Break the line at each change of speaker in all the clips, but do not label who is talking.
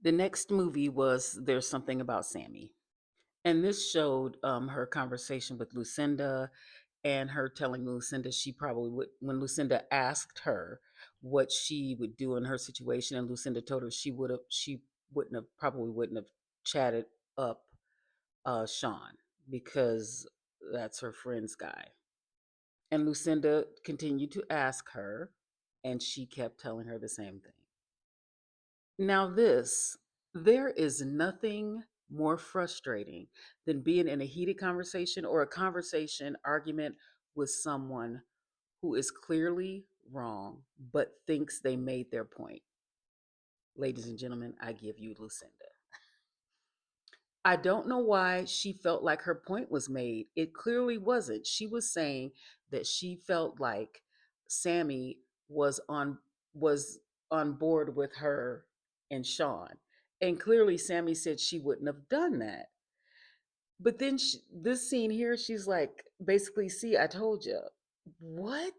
The next movie was There's Something About Sammy. And this showed her conversation with Lucinda and her telling Lucinda she probably would, when Lucinda asked her what she would do in her situation, and Lucinda told her she wouldn't have, probably wouldn't have chatted up Sean because that's her friend's guy. And Lucinda continued to ask her, and she kept telling her the same thing. Now, there is nothing more frustrating than being in a heated conversation or a conversation argument with someone who is clearly wrong but thinks they made their point. Ladies and gentlemen, I give you Lucinda. I don't know why she felt like her point was made. It clearly wasn't. She was saying that she felt like Sammy was on board with her and Sean. And clearly Sammy said she wouldn't have done that. But then this scene here, she's like, basically, see, I told you. What?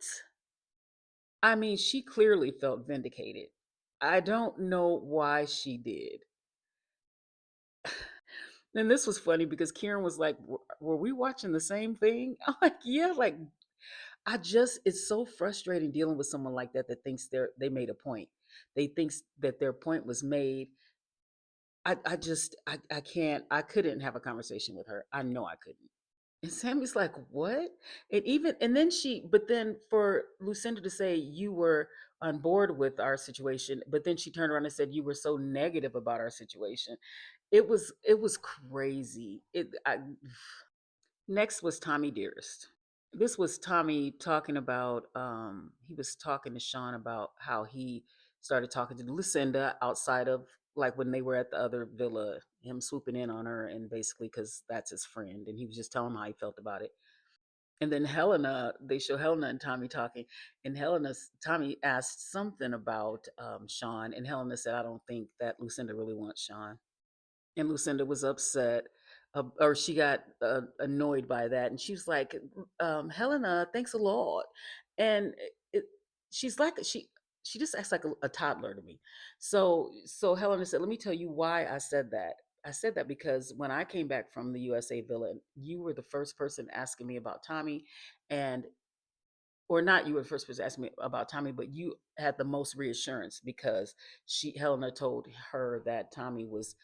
I mean, she clearly felt vindicated. I don't know why she did. And this was funny because Kieran was like, "Were we watching the same thing?" I'm like, "Yeah." Like, it's so frustrating dealing with someone like that that thinks they made a point. They thinks that their point was made. I can't. I couldn't have a conversation with her. I know I couldn't. And Sammy's like, "What?" And then but then for Lucinda to say you were on board with our situation, but then she turned around and said you were so negative about our situation. It was crazy. Next was Tommy Dearest. This was Tommy talking about he was talking to Sean about how he started talking to Lucinda outside of, like, when they were at the other villa, him swooping in on her, and basically because that's his friend, and he was just telling him how he felt about it. And then Helena, they show Helena and Tommy talking, and Tommy asked something about Sean, and Helena said, "I don't think that Lucinda really wants Sean." And Lucinda was upset, or she got annoyed by that, and she was like, "Helena, thanks a lot." And it, she's like she just acts like a toddler to me. So Helena said, "Let me tell you why I said that. I said that because when I came back from the USA Villa, you were the first person asking me about Tommy, and or not you were the first person asking me about Tommy, but you had the most reassurance because Helena told her that Tommy was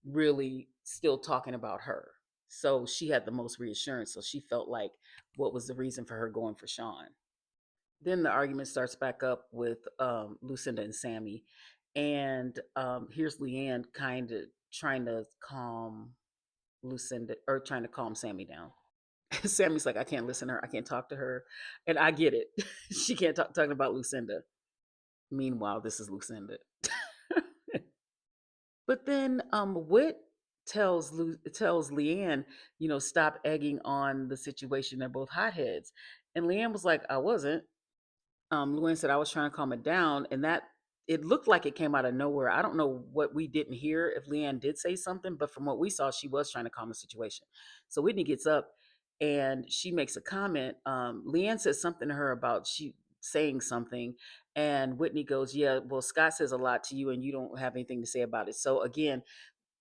really still talking about her. So she had the most reassurance. So she felt like what was the reason for her going for Sean. Then the argument starts back up with Lucinda and Sammy. And here's Leanne kind of trying to calm Lucinda, or trying to calm Sammy down. Sammy's like, I can't listen to her. I can't talk to her. And I get it. She can't talk talking about Lucinda. Meanwhile, this is Lucinda. But then Wit tells Leanne, stop egging on the situation. They're both hotheads. And Leanne was like, I wasn't. Luann said I was trying to calm it down, and that it looked like it came out of nowhere. I don't know what we didn't hear, if Leanne did say something, but from what we saw, she was trying to calm the situation. So Whitney gets up and she makes a comment. Leanne says something to her about she saying something, and Whitney goes, "Yeah, well, Scott says a lot to you, and you don't have anything to say about it." So again,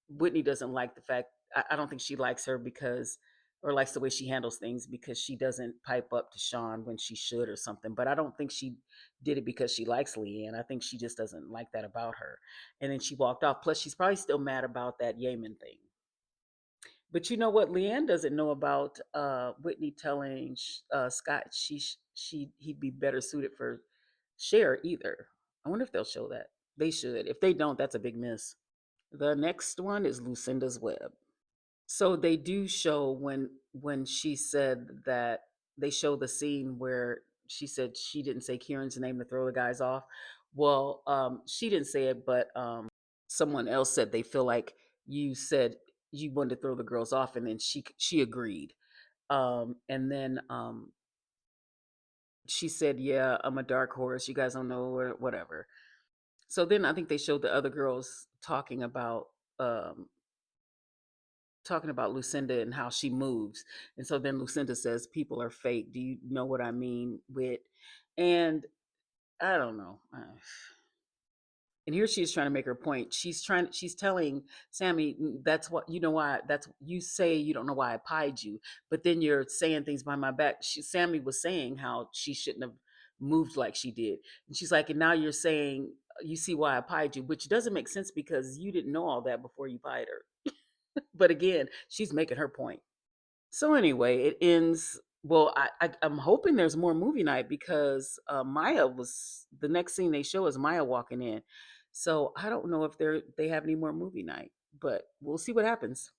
Whitney doesn't like the fact. I don't think she likes her because, or likes the way she handles things because she doesn't pipe up to Sean when she should or something. But I don't think she did it because she likes Leanne. I think she just doesn't like that about her. And then she walked off. Plus, she's probably still mad about that Yemen thing. But you know what? Leanne doesn't know about Whitney telling Scott he'd be better suited for Cher either. I wonder if they'll show that. They should. If they don't, that's a big miss. The next one is Lucinda's Web. So they do show when she said that, they show the scene where she said she didn't say Kieran's name to throw the guys off. Well, she didn't say it, but someone else said they feel like you said you wanted to throw the girls off, and then she agreed. And then she said, "Yeah, I'm a dark horse. You guys don't know, or whatever." So then I think they showed the other girls um, talking about Lucinda and how she moves. And so then Lucinda says, "People are fake. Do you know what I mean with?" And I don't know. And here she is trying to make her point. She's telling Sammy, that's what, you know why, that's, you say you don't know why I pied you, but then you're saying things behind my back. Sammy was saying how she shouldn't have moved like she did. And she's like, and now you're saying you see why I pied you, which doesn't make sense because you didn't know all that before you pied her. But again, she's making her point. So anyway, it ends. Well, I'm hoping there's more movie night because Maya was the next scene they show is Maya walking in. So I don't know if they have any more movie night, but we'll see what happens.